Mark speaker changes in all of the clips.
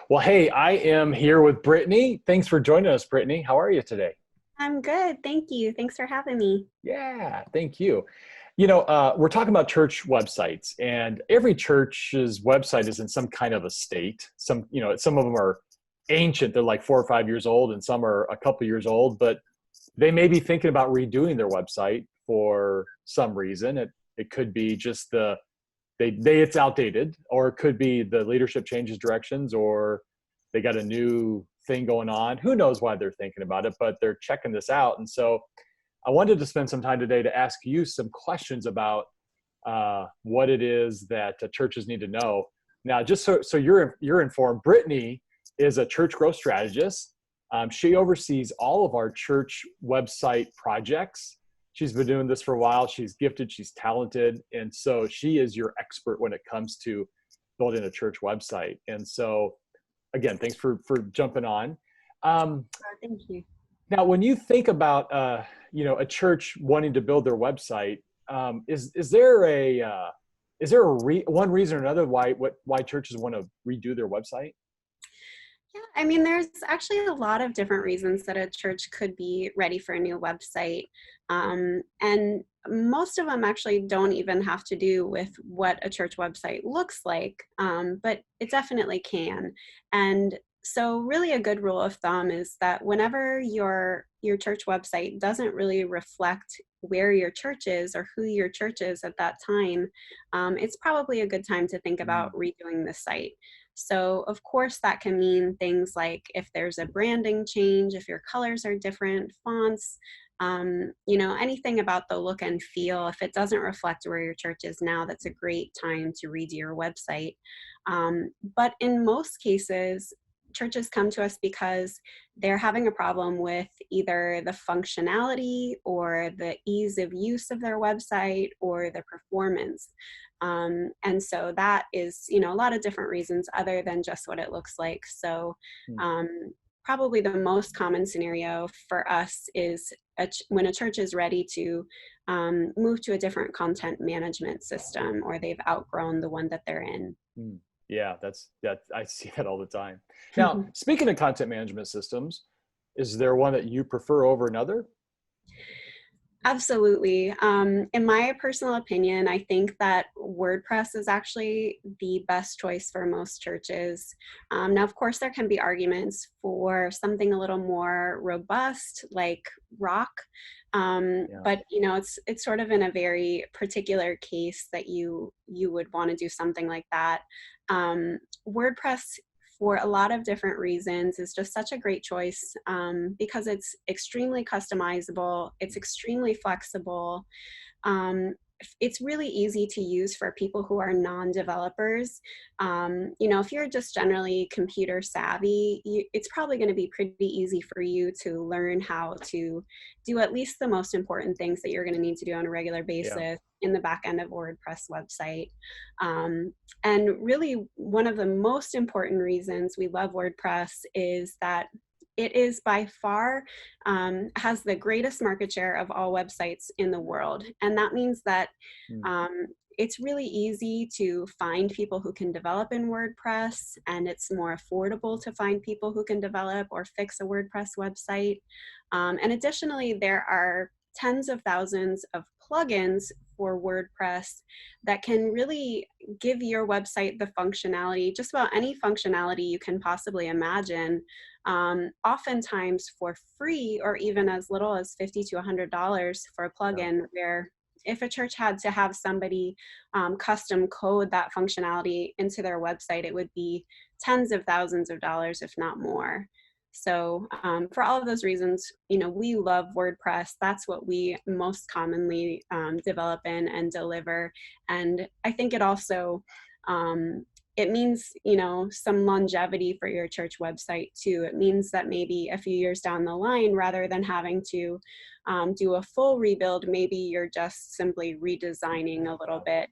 Speaker 1: Well, hey, I am here with Brittany. Thanks for joining us, Brittany. How are you today?
Speaker 2: I'm good. Thank you. Thanks for having me.
Speaker 1: Yeah, thank you. We're talking about church websites, and every church's website is in some kind of a state. Some of them are ancient; they're like 4 or 5 years old, and some are a couple years old. But they may be thinking about redoing their website for some reason. It could be just they it's outdated, or it could be the leadership changes directions, or they got a new thing going on. Who knows why they're thinking about it, but they're checking this out. And so I wanted to spend some time today to ask you some questions about what it is that churches need to know. Now, just so you're informed, Brittany is a church growth strategist. She oversees all of our church website projects. She's been doing this for a while. She's gifted, she's talented, and so she is your expert when it comes to building a church website. And so, again, thanks for jumping on. Um,
Speaker 2: Thank you.
Speaker 1: Now, when you think about a church wanting to build their website, is there one reason or another why churches want to redo their website?
Speaker 2: Yeah, I mean, there's actually a lot of different reasons that a church could be ready for a new website. And most of them actually don't even have to do with what a church website looks like, but it definitely can. And so really a good rule of thumb is that whenever your church website doesn't really reflect where your church is or who your church is at that time, it's probably a good time to think about
Speaker 1: Mm,
Speaker 2: redoing the site. So, of course, that can mean things like if there's a branding change, if your colors are different, fonts, anything about the look and feel. If it doesn't reflect where your church is now, that's a great time to redo your website. But in most cases, churches come to us because they're having a problem with either the functionality or the ease of use of their website or the performance. And so that is, a lot of different reasons other than just what it looks like. So
Speaker 1: mm.
Speaker 2: um, probably the most common scenario for us is when a church is ready to move to a different content management system or they've outgrown the one that they're in.
Speaker 1: Mm. Yeah, that I see that all the time. Now, speaking of content management systems, is there one that you prefer over another?
Speaker 2: Absolutely. In my personal opinion, I think that WordPress is actually the best choice for most churches. Now, of course, there can be arguments for something a little more robust, like Rock,
Speaker 1: Yeah.
Speaker 2: but it's sort of in a very particular case that you would want to do something like that. WordPress for a lot of different reasons is just such a great choice because it's extremely customizable, it's extremely flexible. Um, it's really easy to use for people who are non-developers. If you're just generally computer savvy, it's probably going to be pretty easy for you to learn how to do at least the most important things that you're going to need to do on a regular
Speaker 1: Yeah.
Speaker 2: basis in the back end of a WordPress website. Um, and really, one of the most important reasons we love WordPress is that it is by far has the greatest market share of all websites in the world. And that means that
Speaker 1: Mm.
Speaker 2: um, it's really easy to find people who can develop in WordPress, and it's more affordable to find people who can develop or fix a WordPress website. And additionally, there are tens of thousands of plugins for WordPress that can really give your website the functionality, just about any functionality you can possibly imagine, oftentimes for free or even as little as $50 to $100 for a
Speaker 1: Yeah.
Speaker 2: plugin, where if a church had to have somebody custom code that functionality into their website, it would be tens of thousands of dollars, if not more. So for all of those reasons, we love WordPress. That's what we most commonly develop in and deliver. And I think it also, it means, some longevity for your church website too. It means that maybe a few years down the line, rather than having to do a full rebuild, maybe you're just simply redesigning a little bit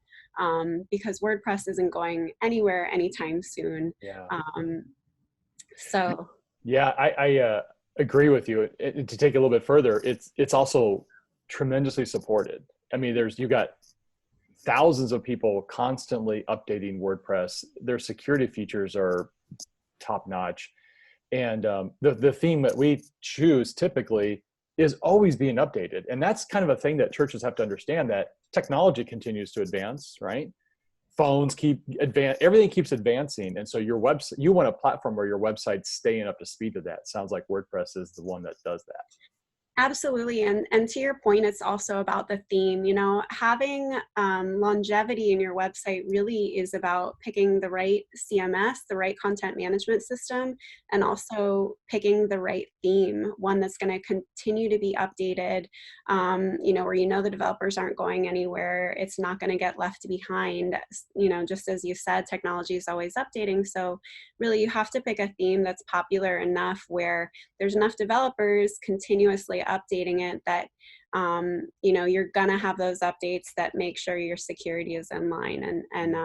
Speaker 2: because WordPress isn't going anywhere anytime soon.
Speaker 1: Yeah.
Speaker 2: Um, so
Speaker 1: Yeah, I agree with you. To take it a little bit further, it's also tremendously supported. I mean, you got thousands of people constantly updating WordPress. Their security features are top notch. And the theme that we choose typically is always being updated. And that's kind of a thing that churches have to understand, that technology continues to advance, right? Phones keep everything keeps advancing. And so your website, you want a platform where your website's staying up to speed to that. Sounds like WordPress is the one that does that.
Speaker 2: Absolutely. And to your point, it's also about the theme. You know, having longevity in your website really is about picking the right CMS, the right content management system, and also picking the right theme, one that's going to continue to be updated, you know, where you know the developers aren't going anywhere. It's not going to get left behind. You know, just as you said, technology is always updating. So really, you have to pick a theme that's popular enough where there's enough developers continuously updating it that you know, you're gonna have those updates that make sure your security is in line. And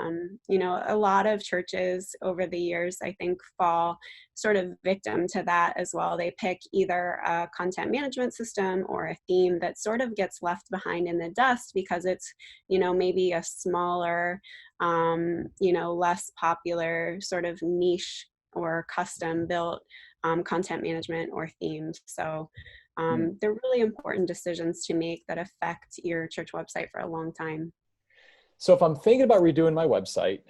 Speaker 2: you know, a lot of churches over the years, I think, fall sort of victim to that as well. They pick either a content management system or a theme that sort of gets left behind in the dust because it's, you know, maybe a smaller, you know, less popular sort of niche or custom built content management or themes. So they're really important decisions to make that affect your church website for a long time.
Speaker 1: So if I'm thinking about redoing my website,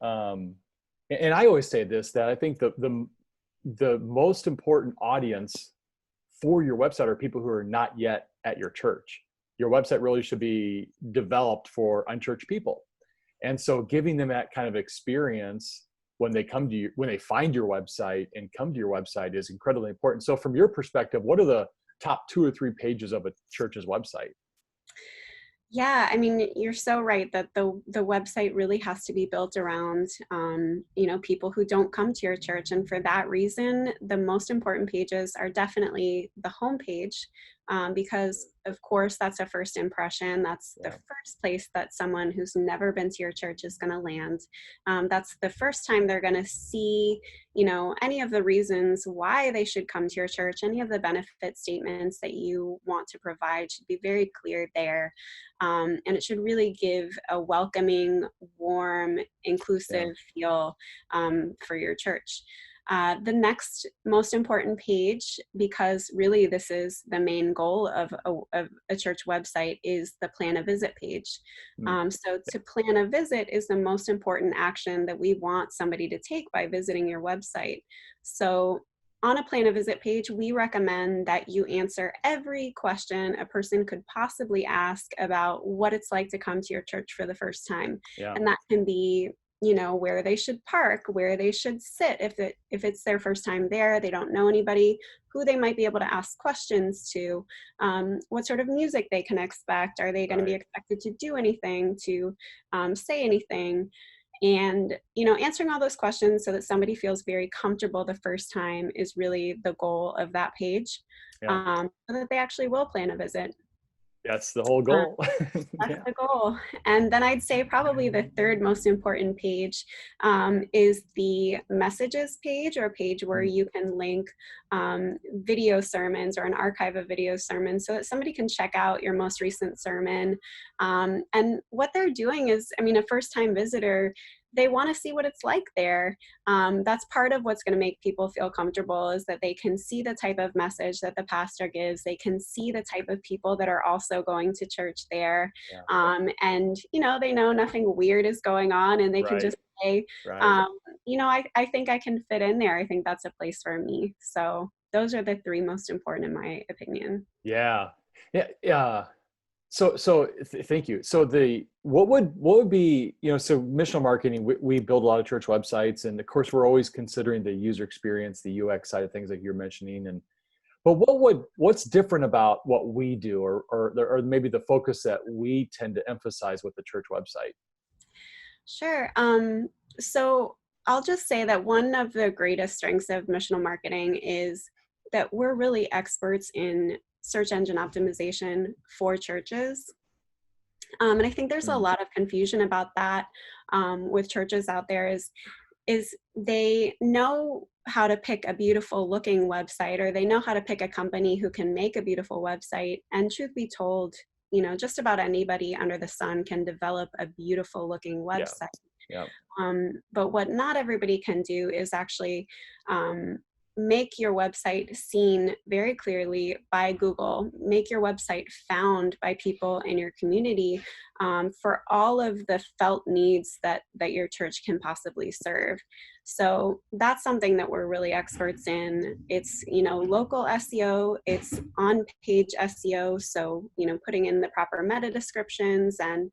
Speaker 1: and I always say this, that I think the most important audience for your website are people who are not yet at your church. Your website really should be developed for unchurched people. And so giving them that kind of experience when they come to you, when they find your website and come to your website, is incredibly important. So from your perspective, what are the top 2 or 3 pages of a church's website?
Speaker 2: Yeah, I mean, you're so right that the website really has to be built around, you know, people who don't come to your church. And for that reason, the most important pages are definitely the homepage, because of course that's a first impression. That's the first place that someone who's never been to your church is going to land. That's the first time they're going to see, you know, any of the reasons why they should come to your church. Any of the benefit statements that you want to provide should be very clear there. And it should really give a welcoming, warm, inclusive feel for your church. The next most important page, because really this is the main goal of a church website, is the plan a visit page. So to plan a visit is the most important action that we want somebody to take by visiting your website. So on a plan a visit page, we recommend that you answer every question a person could possibly ask about what it's like to come to your church for the first time. And that can be, you know, where they should park, where they should sit if it's their first time there, they don't know anybody, who they might be able to ask questions to, what sort of music they can expect, are they going to be expected to do anything, to say anything. And, you know, answering all those questions so that somebody feels very comfortable the first time is really the goal of that page, so that they actually will plan a visit.
Speaker 1: That's the whole goal.
Speaker 2: That's the goal. And then I'd say probably the third most important page is the messages page, or a page where you can link video sermons or an archive of video sermons so that somebody can check out your most recent sermon. And what they're doing is, I mean, a first-time visitor, they want to see what it's like there. That's part of what's going to make people feel comfortable, is that they can see the type of message that the pastor gives. They can see the type of people that are also going to church there. And, you know, they know nothing weird is going on, and they can just say, you know, I think I can fit in there. I think that's a place for me. So those are the 3 most important in my opinion.
Speaker 1: So thank you. So what would be, you know, so missional marketing, we build a lot of church websites, and of course we're always considering the user experience, the UX side of things like you're mentioning. But what's different about what we do, or maybe the focus that we tend to emphasize with the church website?
Speaker 2: Sure. So I'll just say that one of the greatest strengths of missional marketing is that we're really experts in search engine optimization for churches. And I think there's a lot of confusion about that with churches out there, is they know how to pick a beautiful looking website, or they know how to pick a company who can make a beautiful website. And truth be told, you know, just about anybody under the sun can develop a beautiful looking website.
Speaker 1: Yeah.
Speaker 2: But what not everybody can do is actually um, make your website seen very clearly by Google, make your website found by people in your community for all of the felt needs that your church can possibly serve. So that's something that we're really experts in. It's, local SEO, it's on-page SEO. So, putting in the proper meta descriptions and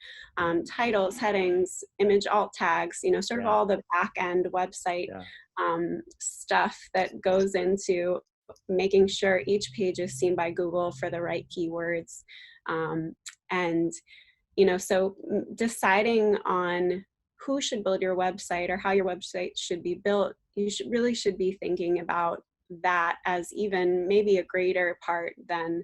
Speaker 2: titles, headings, image alt tags, sort of
Speaker 1: Yeah.
Speaker 2: all the back end website
Speaker 1: Yeah.
Speaker 2: stuff that goes into making sure each page is seen by Google for the right keywords. And, so deciding on who should build your website or how your website should be built, you should be thinking about that as even maybe a greater part than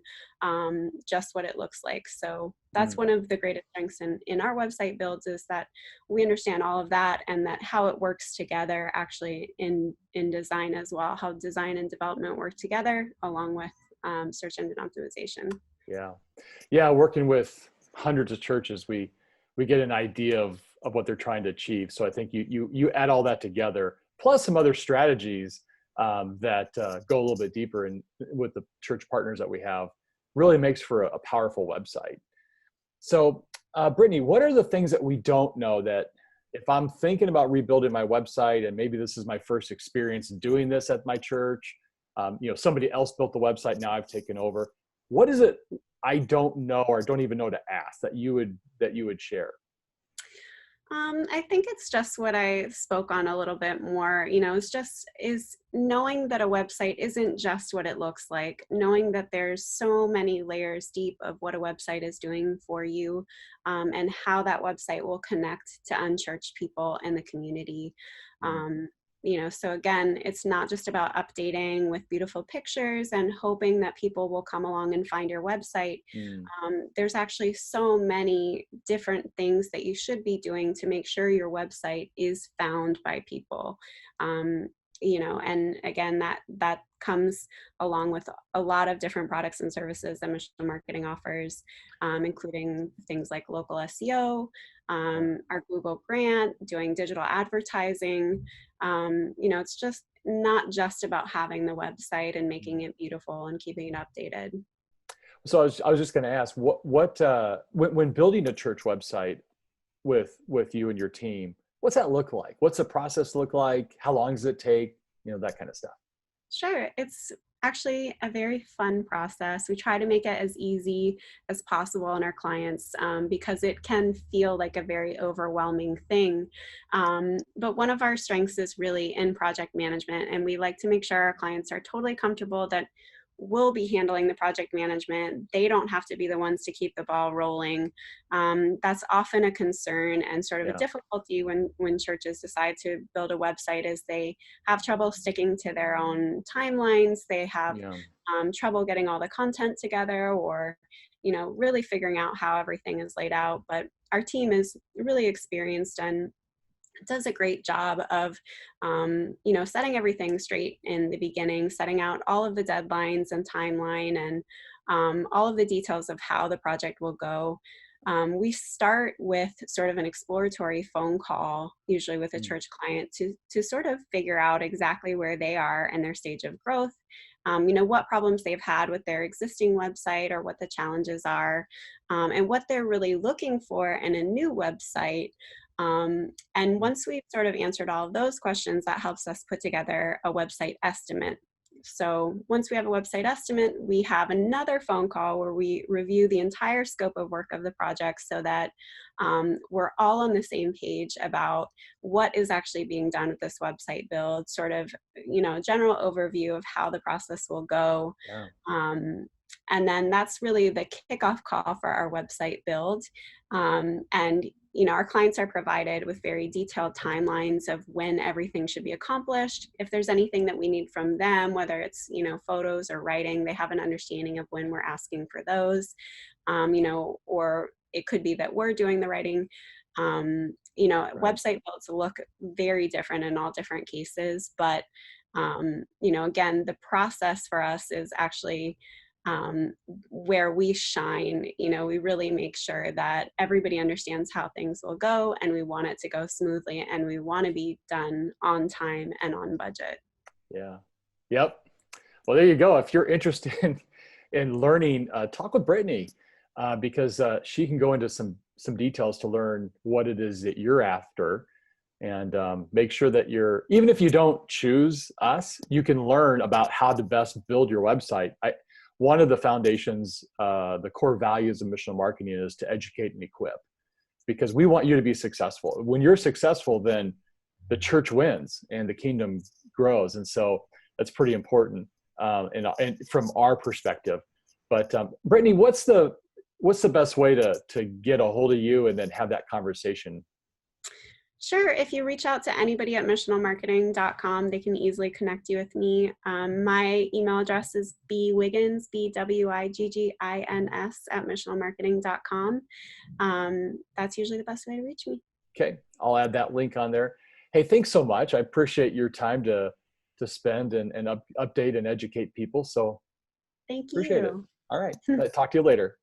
Speaker 2: just what it looks like. So that's
Speaker 1: Mm.
Speaker 2: one of the greatest strengths in our website builds, is that we understand all of that, and that how it works together actually in design as well, how design and development work together along with search engine optimization.
Speaker 1: Yeah. Yeah. Working with hundreds of churches, we get an idea of what they're trying to achieve. So I think you add all that together, plus some other strategies that go a little bit deeper in with the church partners that we have, really makes for a powerful website. So, Brittany, what are the things that we don't know that if I'm thinking about rebuilding my website, and maybe this is my first experience doing this at my church, somebody else built the website, now I've taken over. What is it I don't know or don't even know to ask that you would share?
Speaker 2: I think it's just what I spoke on a little bit more. Is knowing that a website isn't just what it looks like, knowing that there's so many layers deep of what a website is doing for you, and how that website will connect to unchurched people in the community.
Speaker 1: Mm.
Speaker 2: Um, so again, it's not just about updating with beautiful pictures and hoping that people will come along and find your website.
Speaker 1: Mm.
Speaker 2: There's actually so many different things that you should be doing to make sure your website is found by people. Um, and again, that comes along with a lot of different products and services that Mission Marketing offers, including things like local SEO,
Speaker 1: Yeah.
Speaker 2: our Google grant, doing digital advertising. It's just not just about having the website and making
Speaker 1: Mm.
Speaker 2: it beautiful and keeping it updated.
Speaker 1: So I was just going to ask, when building a church website with you and your team, what's that look like? What's the process look like? How long does it take? That kind of stuff.
Speaker 2: Sure. It's actually a very fun process. We try to make it as easy as possible on our clients, because it can feel like a very overwhelming thing. But one of our strengths is really in project management, and we like to make sure our clients are totally comfortable that we'll be handling the project management. They don't have to be the ones to keep the ball rolling. That's often a concern and sort of a
Speaker 1: Yeah.
Speaker 2: difficulty when churches decide to build a website, is they have trouble sticking to their own timelines. They have
Speaker 1: Yeah.
Speaker 2: trouble getting all the content together, or really figuring out how everything is laid out. But our team is really experienced and does a great job of setting everything straight in the beginning, setting out all of the deadlines and timeline, and all of the details of how the project will go. We start with sort of an exploratory phone call, usually with a
Speaker 1: Mm.
Speaker 2: church client, to sort of figure out exactly where they are in their stage of growth. What problems they've had with their existing website, or what the challenges are, and what they're really looking for in a new website. And once we've sort of answered all of those questions, that helps us put together a website estimate. So once we have a website estimate, we have another phone call where we review the entire scope of work of the project, so that we're all on the same page about what is actually being done with this website build, sort of, a general overview of how the process will go.
Speaker 1: Yeah.
Speaker 2: Um, and then that's really the kickoff call for our website build. And our clients are provided with very detailed timelines of when everything should be accomplished. If there's anything that we need from them, whether it's, photos or writing, they have an understanding of when we're asking for those, or it could be that we're doing the writing.
Speaker 1: Right.
Speaker 2: Website builds look very different in all different cases, but, again, the process for us is actually um, where we shine. We really make sure that everybody understands how things will go, and we want it to go smoothly, and we want to be done on time and on budget.
Speaker 1: Yeah. Yep. Well, there you go. If you're interested in learning, talk with Brittany, because she can go into some details to learn what it is that you're after, and make sure that even if you don't choose us, you can learn about how to best build your website. One of the foundations, the core values of missional marketing is to educate and equip, because we want you to be successful. When you're successful, then the church wins and the kingdom grows. And so that's pretty important, and from our perspective. But Brittany, what's the best way to get a hold of you and then have that conversation?
Speaker 2: Sure. If you reach out to anybody at missionalmarketing.com, they can easily connect you with me. My email address is bwiggins, BWIGGINS at missionalmarketing.com. That's usually the best way to reach me.
Speaker 1: Okay, I'll add that link on there. Hey, thanks so much. I appreciate your time to spend and update and educate people. So
Speaker 2: Thank
Speaker 1: appreciate it.
Speaker 2: you.
Speaker 1: All right. Talk to you later.